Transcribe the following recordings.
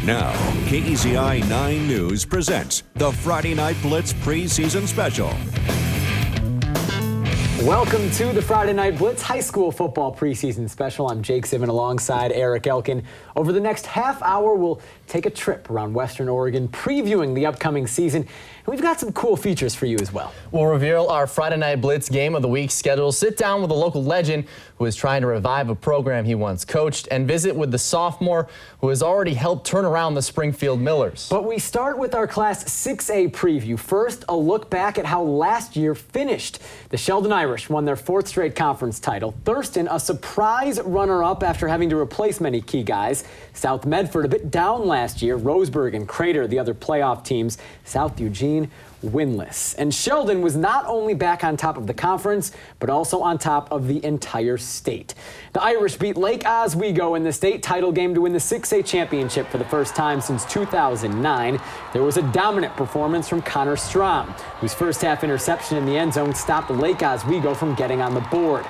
Now, KEZI 9 News presents the Friday Night Blitz Preseason Special. Welcome to the Friday Night Blitz High School Football Preseason Special. I'm Jake Sivan alongside Eric Elkin. Over the next half hour, we'll take a trip around Western Oregon, previewing the upcoming season. And we've got some cool features for you as well. We'll reveal our Friday Night Blitz Game of the Week schedule, sit down with a local legend who is trying to revive a program he once coached, and visit with the sophomore who has already helped turn around the Springfield Millers. But we start with our Class 6A preview. First, a look back at how last year finished. The Sheldon Irish won their 4th straight conference title. Thurston, a surprise runner-up after having to replace many key guys. South Medford a bit down last year. Roseburg and Crater, the other playoff teams. South Eugene winless. And Sheldon was not only back on top of the conference, but also on top of the entire state. The Irish beat Lake Oswego in the state title game to win the 6A championship for the first time since 2009. There was a dominant performance from Connor Strom, whose first half interception in the end zone stopped Lake Oswego from getting on the board.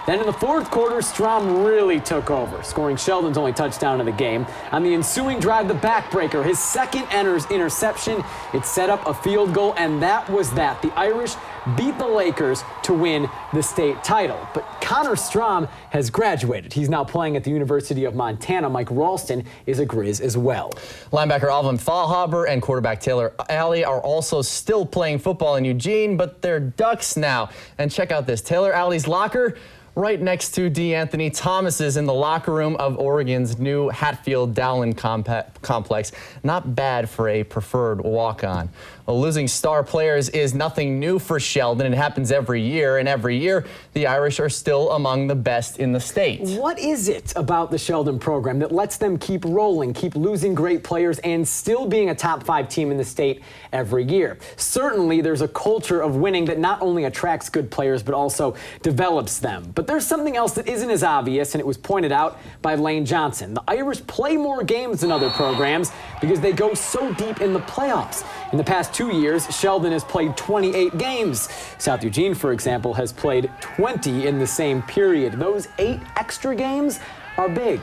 Then in the 4th quarter, Strom really took over, scoring Sheldon's only touchdown of the game. On the ensuing drive, the backbreaker, his second interception, it set up a field goal, and that was that. The Irish beat the Lakers to win the state title. But Connor Strom has graduated. He's now playing at the University of Montana. Mike Ralston is a Grizz as well. Linebacker Alvin Fahlhaber and quarterback Taylor Alley are also still playing football in Eugene, but they're Ducks now. And check out this, Taylor Alley's locker right next to D'Anthony Thomas's in the locker room of Oregon's new Hatfield-Dowling complex. Not bad for a preferred walk-on. Well, losing star players is nothing new for Sheldon. It happens every year, and every year the Irish are still among the best in the state. What is it about the Sheldon program that lets them keep rolling, keep losing great players, and still being a top 5 team in the state every year? Certainly, there's a culture of winning that not only attracts good players, but also develops them. But there's something else that isn't as obvious, and it was pointed out by Lane Johnson. The Irish play more games than other programs because they go so deep in the playoffs. In the past 2 years, Sheldon has played 28 games. South Eugene, for example, has played 20 in the same period. Those 8 extra games are big.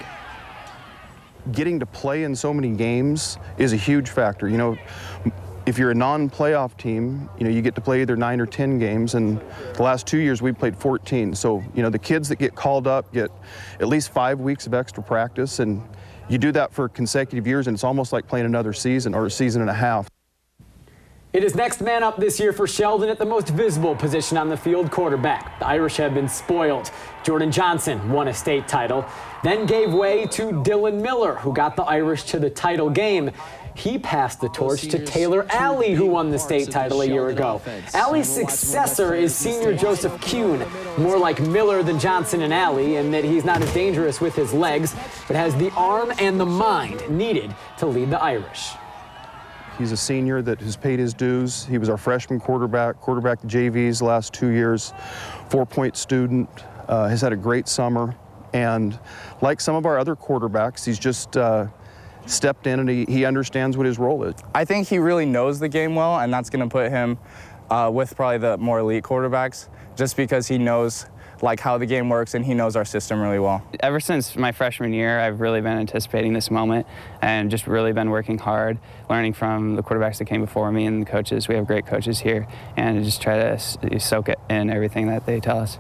Getting to play in so many games is a huge factor. You know, if you're a non-playoff team, you know, you get to play either 9 or 10 games, and the last 2 years we've played 14. So, you know, the kids that get called up get at least 5 weeks of extra practice, and you do that for consecutive years, and it's almost like playing another season or a season and a half. It is next man up this year for Sheldon at the most visible position on the field, quarterback. The Irish have been spoiled. Jordan Johnson won a state title, then gave way to Dylan Miller, who got the Irish to the title game. He passed the torch to Taylor Alley, who won the state title a year ago. Alley's successor is senior Joseph Kuhn, more like Miller than Johnson and Alley, in that he's not as dangerous with his legs, but has the arm and the mind needed to lead the Irish. He's a senior that has paid his dues. He was our freshman quarterback the JVs the last 2 years, 4-point student, has had a great summer. And like some of our other quarterbacks, he's just stepped in and he understands what his role is. I think he really knows the game well, and that's going to put him with probably the more elite quarterbacks, just because he knows like how the game works and he knows our system really well. Ever since my freshman year, I've really been anticipating this moment and just really been working hard, learning from the quarterbacks that came before me and the coaches. We have great coaches here, and just try to soak it in everything that they tell us.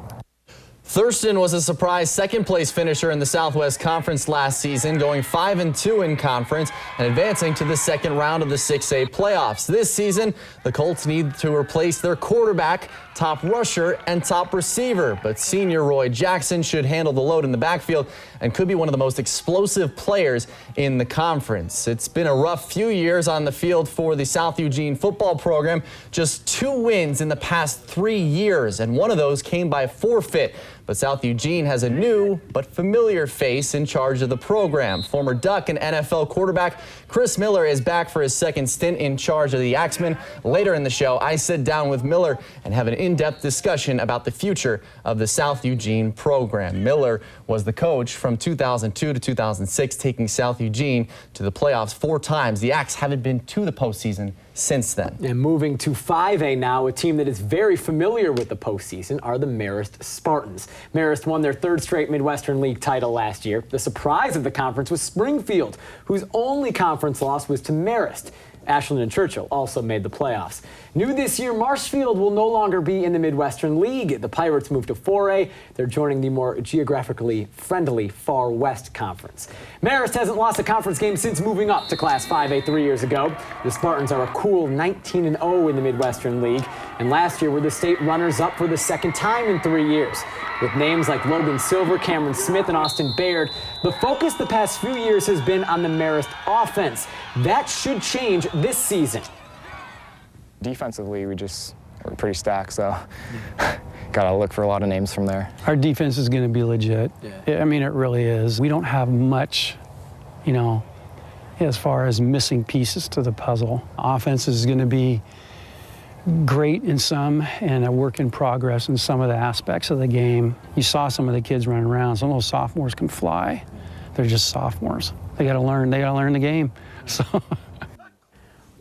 Thurston was a surprise second-place finisher in the Southwest Conference last season, going 5-2 in conference and advancing to the second round of the 6A playoffs. This season, the Colts need to replace their quarterback, top rusher, and top receiver. But senior Roy Jackson should handle the load in the backfield and could be one of the most explosive players in the conference. It's been a rough few years on the field for the South Eugene football program. Just 2 wins in the past 3 years, and one of those came by forfeit. But South Eugene has a new but familiar face in charge of the program. Former Duck and NFL quarterback Chris Miller is back for his second stint in charge of the Axemen. Later in the show, I sit down with Miller and have an in-depth discussion about the future of the South Eugene program. Miller was the coach from 2002 to 2006, taking South Eugene to the playoffs 4 times. The Axe haven't been to the postseason since then. And moving to 5A now, a team that is very familiar with the postseason are the Marist Spartans. Marist won their 3rd straight Midwestern League title last year. The surprise of the conference was Springfield, whose only conference loss was to Marist. Ashland and Churchill also made the playoffs. New this year, Marshfield will no longer be in the Midwestern League. The Pirates moved to 4A. They're joining the more geographically friendly Far West Conference. Marist hasn't lost a conference game since moving up to Class 5A 3 years ago. The Spartans are a cool 19-0 in the Midwestern League, and last year were the state runners-up for the 2nd time in 3 years. With names like Logan Silver, Cameron Smith, and Austin Baird, the focus the past few years has been on the Marist offense. That should change this season. Defensively, we're pretty stacked, so got to look for a lot of names from there. Our defense is going to be legit. Yeah. I mean, it really is. We don't have much, you know, as far as missing pieces to the puzzle. Offense is going to be great in some and a work in progress in some of the aspects of the game. You saw some of the kids running around. Some of those sophomores can fly. They're just sophomores. They got to learn. They got to learn the game. So.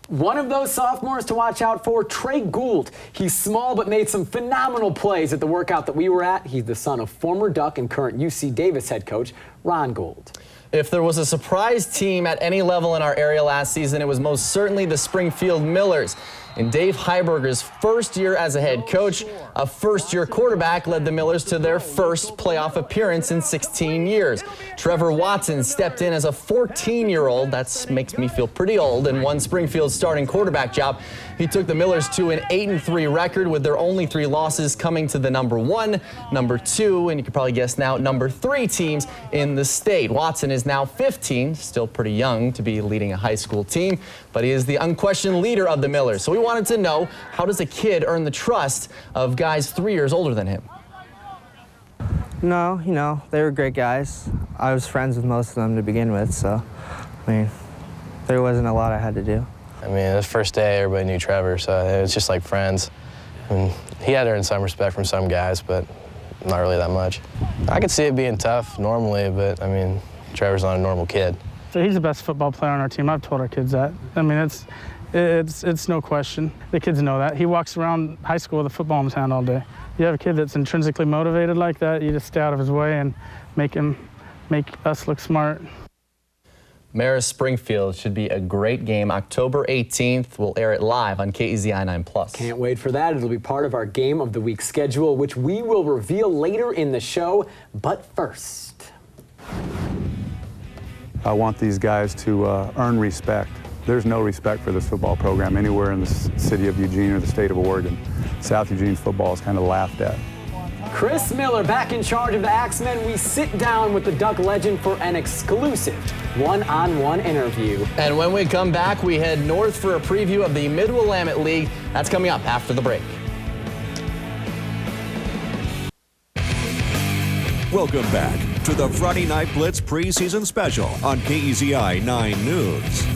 One of those sophomores to watch out for, Trey Gould. He's small but made some phenomenal plays at the workout that we were at. He's the son of former Duck and current UC Davis head coach Ron Gould. If there was a surprise team at any level in our area last season, it was most certainly the Springfield Millers. In Dave Heiberger's first year as a head coach, a first-year quarterback led the Millers to their first playoff appearance in 16 years. Trevor Watson stepped in as a 14-year-old, that makes me feel pretty old, and won Springfield's starting quarterback job. He took the Millers to an 8-3 record, with their only 3 losses coming to the number 1, number 2, and you can probably guess now, number 3 teams in the state. Watson is now 15, still pretty young to be leading a high school team, but he is the unquestioned leader of the Millers. So we wanted to know, how does a kid earn the trust of guys 3 years older than him? No, you know, they were great guys. I was friends with most of them to begin with, so, I mean, there wasn't a lot I had to do. I mean, the first day, everybody knew Trevor, so it was just like friends. And he had to earn some respect from some guys, but not really that much. I could see it being tough normally, but, I mean, Trevor's not a normal kid. So he's the best football player on our team. I've told our kids that. I mean, it's no question. The kids know that. He walks around high school with a football in his hand all day. You have a kid that's intrinsically motivated like that, you just stay out of his way and make us look smart. Marist Springfield should be a great game. October 18th, we'll air it live on KEZI 9+. Can't wait for that. It'll be part of our Game of the Week schedule, which we will reveal later in the show. But first, I want these guys to earn respect. There's no respect for this football program anywhere in the city of Eugene or the state of Oregon. South Eugene football is kind of laughed at. Chris Miller back in charge of the Axemen. We sit down with the Duck legend for an exclusive one-on-one interview. And when we come back, we head north for a preview of the Mid-Willamette League. That's coming up after the break. Welcome back to the Friday Night Blitz preseason special on KEZI 9 News.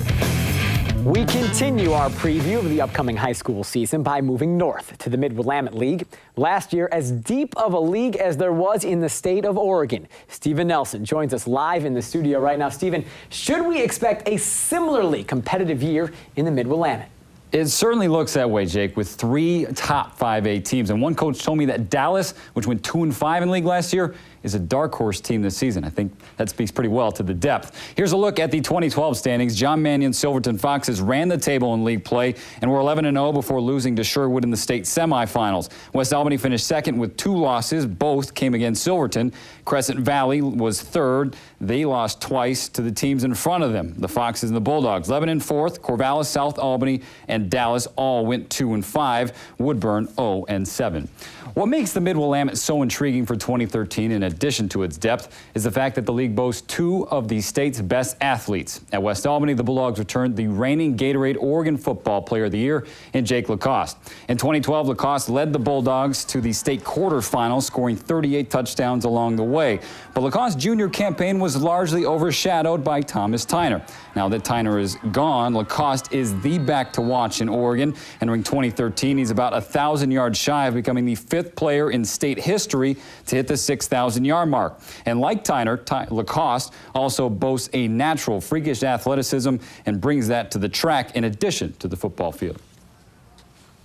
We continue our preview of the upcoming high school season by moving north to the Mid-Willamette League. Last year, as deep of a league as there was in the state of Oregon. Stephen Nelson joins us live in the studio right now. Stephen, should we expect a similarly competitive year in the Mid-Willamette? It certainly looks that way, Jake, with 3 top 5A teams. And one coach told me that Dallas, which went 2-5 in league last year, is a dark horse team this season. I think that speaks pretty well to the depth. Here's a look at the 2012 standings. John Mannion's Silverton Foxes ran the table in league play and were 11-0 before losing to Sherwood in the state semifinals. West Albany finished second with 2 losses. Both came against Silverton. Crescent Valley was third. They lost twice to the teams in front of them, the Foxes and the Bulldogs. Lebanon fourth, Corvallis, South Albany, and Dallas all went 2-5. Woodburn 0-7. What makes the Mid-Willamette so intriguing for 2013, in addition to its depth, is the fact that the league boasts 2 of the state's best athletes. At West Albany, the Bulldogs returned the reigning Gatorade Oregon Football Player of the Year in Jake Lacoste. In 2012, Lacoste led the Bulldogs to the state quarterfinals, scoring 38 touchdowns along the way. But Lacoste's junior campaign was largely overshadowed by Thomas Tyner. Now that Tyner is gone, Lacoste is the back to watch in Oregon. Entering 2013, he's about 1,000 yards shy of becoming the 5th player in state history to hit the 6,000 1,000-yard mark. And like Tyner, Lacoste also boasts a natural, freakish athleticism and brings that to the track in addition to the football field.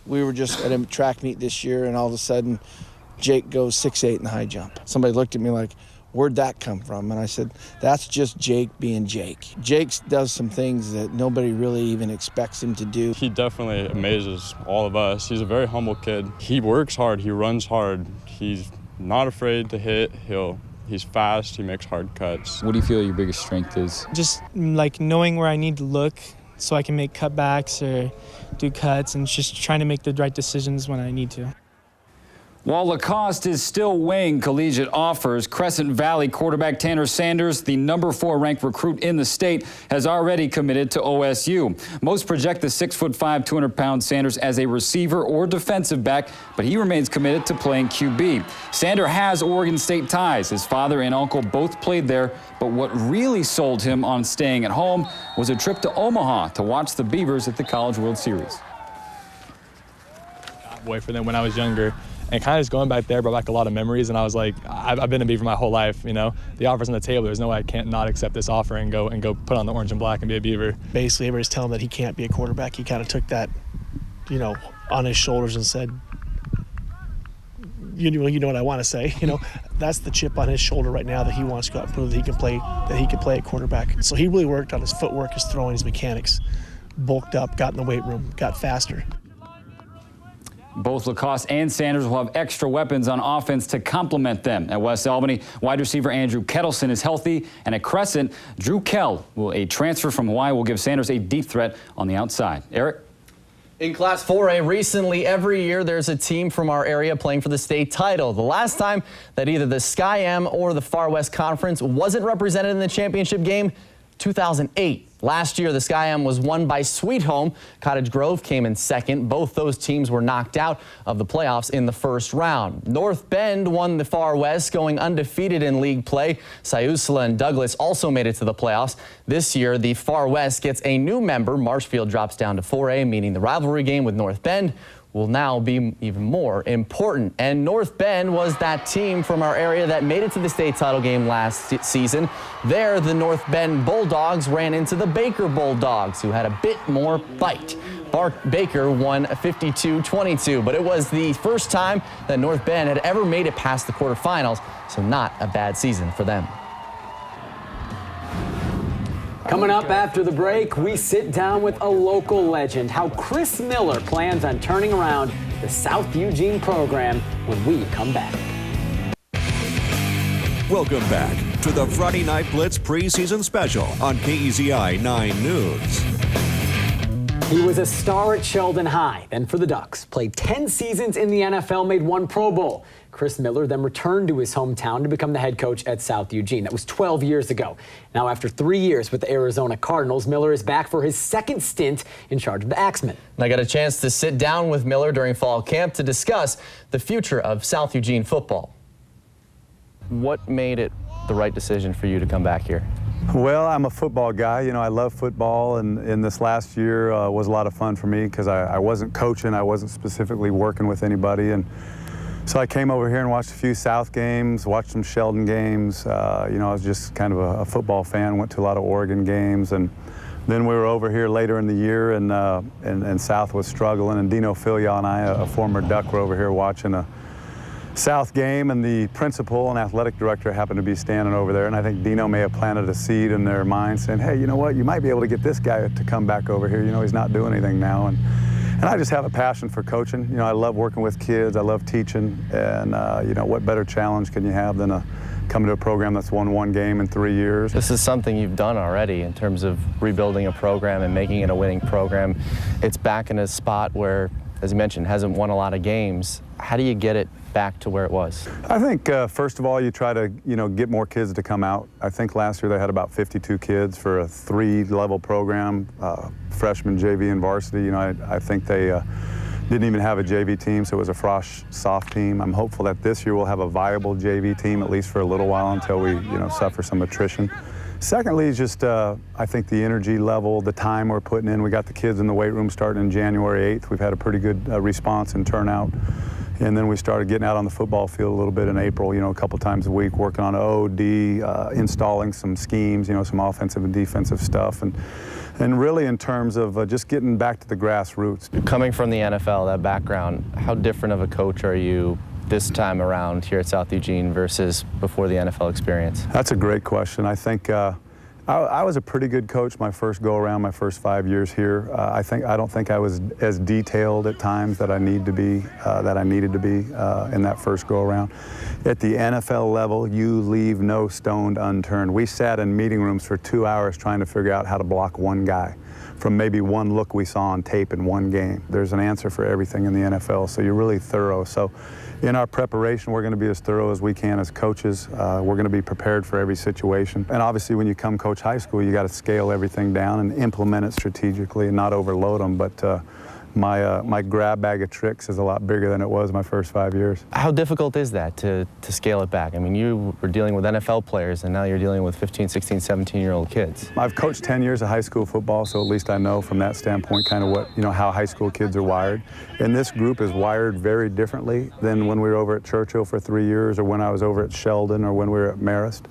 We were just at a track meet this year, and all of a sudden, Jake goes 6'8" in the high jump. Somebody looked at me like, where'd that come from? And I said, that's just Jake being Jake. Jake does some things that nobody really even expects him to do. He definitely amazes all of us. He's a very humble kid. He works hard, he runs hard. He's not afraid to hit. He's fast, he makes hard cuts. What do you feel your biggest strength is? Just like knowing where I need to look so I can make cutbacks or do cuts, and just trying to make the right decisions when I need to. While Lacoste is still weighing collegiate offers, Crescent Valley quarterback Tanner Sanders, the #4 ranked recruit in the state, has already committed to OSU. Most project the 6'5", 200-pound Sanders as a receiver or defensive back, but he remains committed to playing QB. Sanders has Oregon State ties. His father and uncle both played there, but what really sold him on staying at home was a trip to Omaha to watch the Beavers at the College World Series. Boy for them when I was younger. And kind of just going back there brought back a lot of memories, and I was like, I've been a Beaver my whole life, you know. The offer's on the table. There's no way I can't not accept this offer and go put on the orange and black and be a Beaver. Basically, everybody's telling him that he can't be a quarterback. He kind of took that, you know, on his shoulders and said, you know what I want to say, you know. That's the chip on his shoulder right now, that he wants to go out and prove that he can play at quarterback. So he really worked on his footwork, his throwing, his mechanics, bulked up, got in the weight room, got faster. Both Lacoste and Sanders will have extra weapons on offense to complement them. At West Albany, wide receiver Andrew Kettleson is healthy, and at Crescent, Drew Kell, a transfer from Hawaii, will give Sanders a deep threat on the outside. Eric? In Class 4A, recently, every year there's a team from our area playing for the state title. The last time that either the Sky-M or the Far West Conference wasn't represented in the championship game, 2008. Last year, the Sky-M was won by Sweet Home. Cottage Grove came in second. Both those teams were knocked out of the playoffs in the first round. North Bend won the Far West, going undefeated in league play. Siuslaw and Douglas also made it to the playoffs. This year, the Far West gets a new member. Marshfield drops down to 4A, meaning the rivalry game with North Bend will now be even more important. And North Bend was that team from our area that made it to the state title game last season. There, the North Bend Bulldogs ran into the Baker Bulldogs, who had a bit more bite. Baker won 52-22, but it was the first time that North Bend had ever made it past the quarterfinals, so not a bad season for them. Coming up after the break, we sit down with a local legend, how Chris Miller plans on turning around the South Eugene program when we come back. Welcome back to the Friday Night Blitz preseason special on KEZI 9 News. He was a star at Sheldon High, then for the Ducks, played 10 seasons in the NFL, made 1 Pro Bowl. Chris Miller then returned to his hometown to become the head coach at South Eugene. That was 12 years ago. Now, after 3 years with the Arizona Cardinals, Miller is back for his second stint in charge of the Axemen. And I got a chance to sit down with Miller during fall camp to discuss the future of South Eugene football. What made it the right decision for you to come back here? Well, I'm a football guy. You know, I love football, and this last year was a lot of fun for me because I wasn't coaching. I wasn't specifically working with anybody. And so I came over here and watched a few South games, watched some Sheldon games. You know, I was just kind of a football fan, went to a lot of Oregon games. And then we were over here later in the year, and South was struggling. And Dino Filia and I, a former Duck, were over here watching a South game, and the principal and athletic director happened to be standing over there, and I think Dino may have planted a seed in their mind saying, hey, you know what, you might be able to get this guy to come back over here. You know, he's not doing anything now. And I just have a passion for coaching. You know, I love working with kids. I love teaching. And, you know, what better challenge can you have than come to a program that's won 1 game in 3 years. This is something you've done already in terms of rebuilding a program and making it a winning program. It's back in a spot where, as you mentioned, hasn't won a lot of games. How do you get it back to where it was? I think first of all, you try to get more kids to come out. I think last year they had about 52 kids for a 3-level program, freshman, JV, and varsity. You know, I think they didn't even have a JV team, so it was a frosh soft team. I'm hopeful that this year we'll have a viable JV team, at least for a little while, until we suffer some attrition. Secondly, just I think the energy level, the time we're putting in. We got the kids in the weight room starting in January 8th. We've had a pretty good response and turnout. And then we started getting out on the football field a little bit in April, a couple times a week, working on OD, installing some schemes, some offensive and defensive stuff. And really in terms of just getting back to the grassroots. Coming from the NFL, that background, how different of a coach are you this time around here at South Eugene versus before the NFL experience? That's a great question. I think I was a pretty good coach my first go around, my first 5 years here. I don't think I was as detailed at times that I needed to be in that first go around. At the NFL level, you leave no stone unturned. We sat in meeting rooms for 2 hours trying to figure out how to block one guy from maybe one look we saw on tape in one game. There's an answer for everything in the NFL, so you're really thorough. So in our preparation, we're going to be as thorough as we can as coaches. We're going to be prepared for every situation. And obviously, when you come coach high school, you got to scale everything down and implement it strategically and not overload them. But my grab bag of tricks is a lot bigger than it was my first 5 years. How difficult is that to scale it back? I mean, you were dealing with NFL players, and now you're dealing with 15, 16, 17-year-old kids. I've coached 10 years of high school football, so at least I know from that standpoint kind of what, how high school kids are wired. And this group is wired very differently than when we were over at Churchill for 3 years, or when I was over at Sheldon, or when we were at Marist.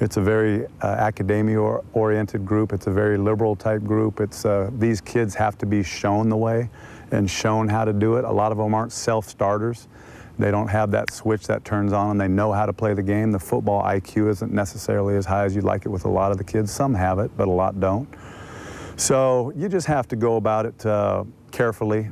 It's a very academia-oriented group. It's a very liberal-type group. It's these kids have to be shown the way and shown how to do it. A lot of them aren't self-starters. They don't have that switch that turns on and they know how to play the game. The football IQ isn't necessarily as high as you'd like it with a lot of the kids. Some have it, but a lot don't. So you just have to go about it carefully,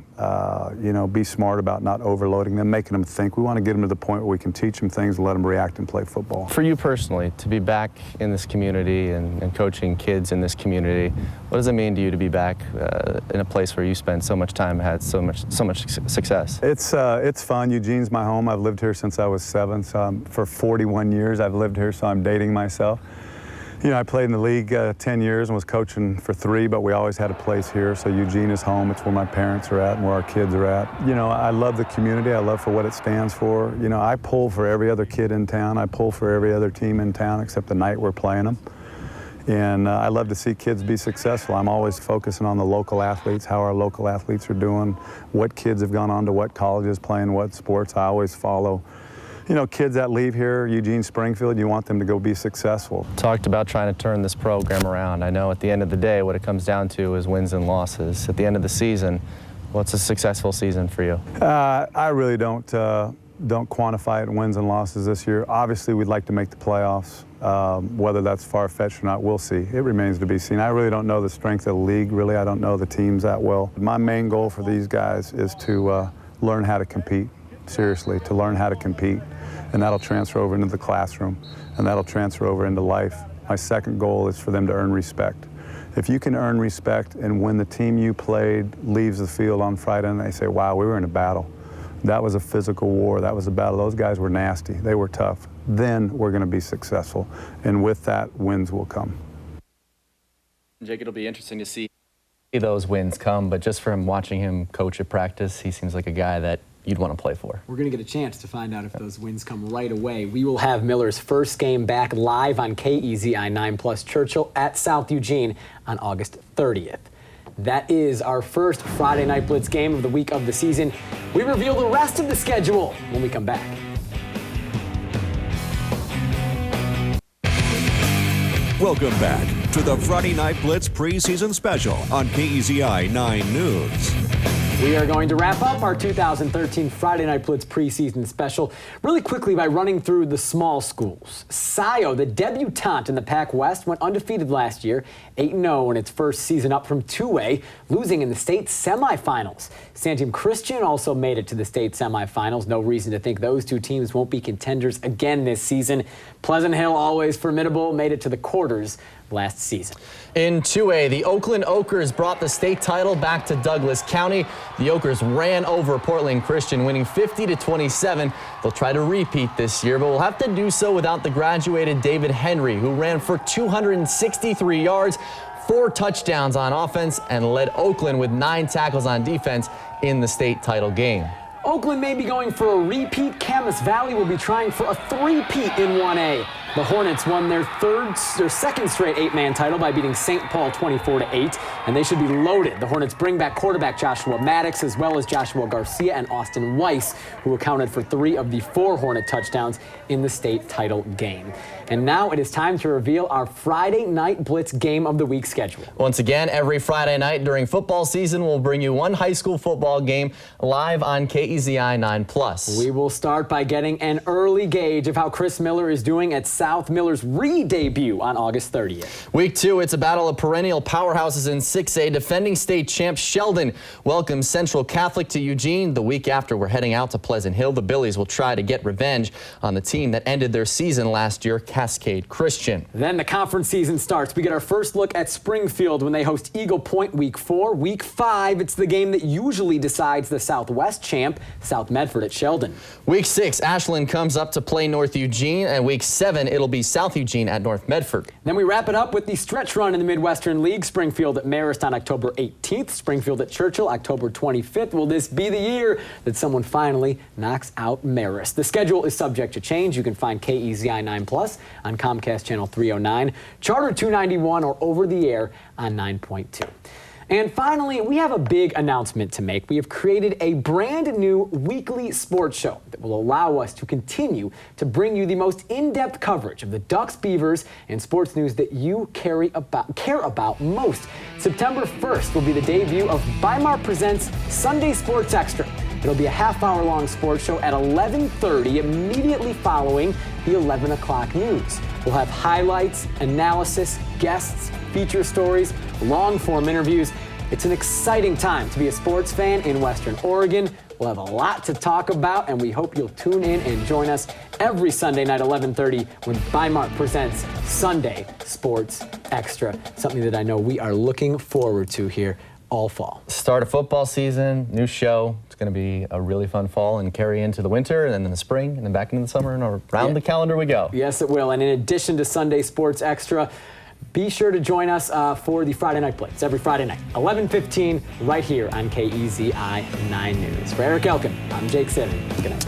be smart about not overloading them, making them think. We want to get them to the point where we can teach them things and let them react and play football. For you personally, to be back in this community and coaching kids in this community, what does it mean to you to be back in a place where you spent so much time and had so much success? It's fun. Eugene's my home. I've lived here since I was 7, so for 41 years I've lived here, so I'm dating myself. I played in the league 10 years and was coaching for 3, but we always had a place here. So Eugene is home. It's where my parents are at and where our kids are at. I love the community. I love for what it stands for. I pull for every other kid in town. I pull for every other team in town except the night we're playing them. And I love to see kids be successful. I'm always focusing on the local athletes, how our local athletes are doing, what kids have gone on to what colleges, playing what sports. I always follow. Kids that leave here, Eugene, Springfield, you want them to go be successful. Talked about trying to turn this program around. I know at the end of the day, what it comes down to is wins and losses. At the end of the season, what's a successful season for you? I really don't quantify it in wins and losses this year. Obviously, we'd like to make the playoffs. Whether that's far-fetched or not, we'll see. It remains to be seen. I really don't know the strength of the league, really. I don't know the teams that well. My main goal for these guys is to learn how to compete, seriously, to learn how to compete. And that'll transfer over into the classroom, and that'll transfer over into life. My second goal is for them to earn respect. If you can earn respect, and when the team you played leaves the field on Friday and they say, wow, we were in a battle. That was a physical war. That was a battle. Those guys were nasty. They were tough. Then we're going to be successful. And with that, wins will come. Jake, it'll be interesting to see those wins come, but just from watching him coach at practice, he seems like a guy that you'd want to play for. We're going to get a chance to find out if those wins come right away. We will have Miller's first game back live on KEZI 9+ Churchill at South Eugene on August 30th. That is our first Friday Night Blitz game of the week of the season. We reveal the rest of the schedule when we come back. Welcome back to the Friday Night Blitz preseason special on KEZI 9 News. We are going to wrap up our 2013 Friday Night Blitz preseason special really quickly by running through the small schools. Scio, the debutante in the Pac West, went undefeated last year, 8-0 in its first season up from 2A, losing in the state semifinals. Santiam Christian also made it to the state semifinals. No reason to think those two teams won't be contenders again this season. Pleasant Hill, always formidable, made it to the quarters last season. In 2A, the Oakland Okers brought the state title back to Douglas County. The Okers ran over Portland Christian, winning 50-27. They'll try to repeat this year, but will have to do so without the graduated David Henry, who ran for 263 yards, 4 touchdowns on offense, and led Oakland with 9 tackles on defense in the state title game. Oakland may be going for a repeat. Camas Valley will be trying for a 3-peat in 1A. The Hornets won their second straight 8-man title by beating St. Paul 24-8, and they should be loaded. The Hornets bring back quarterback Joshua Maddox, as well as Joshua Garcia and Austin Weiss, who accounted for 3 of the 4 Hornet touchdowns in the state title game. And now it is time to reveal our Friday Night Blitz Game of the Week schedule. Once again, every Friday night during football season, we'll bring you one high school football game live on KEZI 9+. We will start by getting an early gauge of how Chris Miller is doing at South Miller's re-debut on August 30th. Week 2, it's a battle of perennial powerhouses in 6A. Defending state champ Sheldon welcomes Central Catholic to Eugene. The week after, we're heading out to Pleasant Hill. The Billies will try to get revenge on the team that ended their season last year, Cascade Christian. Then the conference season starts. We get our first look at Springfield when they host Eagle Point Week 4. Week 5, it's the game that usually decides the Southwest champ, South Medford at Sheldon. Week 6, Ashland comes up to play North Eugene, and Week 7, it'll be South Eugene at North Medford. Then we wrap it up with the stretch run in the Midwestern League. Springfield at Marist on October 18th, Springfield at Churchill October 25th. Will this be the year that someone finally knocks out Marist? The schedule is subject to change. You can find KEZI 9+ on Comcast Channel 309, Charter 291, or over the air on 9.2. And finally, we have a big announcement to make. We have created a brand new weekly sports show that will allow us to continue to bring you the most in-depth coverage of the Ducks, Beavers, and sports news that you care about most. September 1st will be the debut of Weimar Presents Sunday Sports Extra. It'll be a half-hour-long sports show at 11:30, immediately following the 11 o'clock news. We'll have highlights, analysis, guests, feature stories, long-form interviews. It's an exciting time to be a sports fan in Western Oregon. We'll have a lot to talk about, and we hope you'll tune in and join us every Sunday night, 11:30, when Weimar presents Sunday Sports Extra, something that I know we are looking forward to here all fall. Start of football season, new show. It's going to be a really fun fall and carry into the winter and then the spring and then back into the summer and around the calendar we go. Yes, it will. And in addition to Sunday Sports Extra, be sure to join us for the Friday Night Blitz every Friday night, 11:15, right here on KEZI 9 News. For Eric Elkin, I'm Jake Simmons. Good night.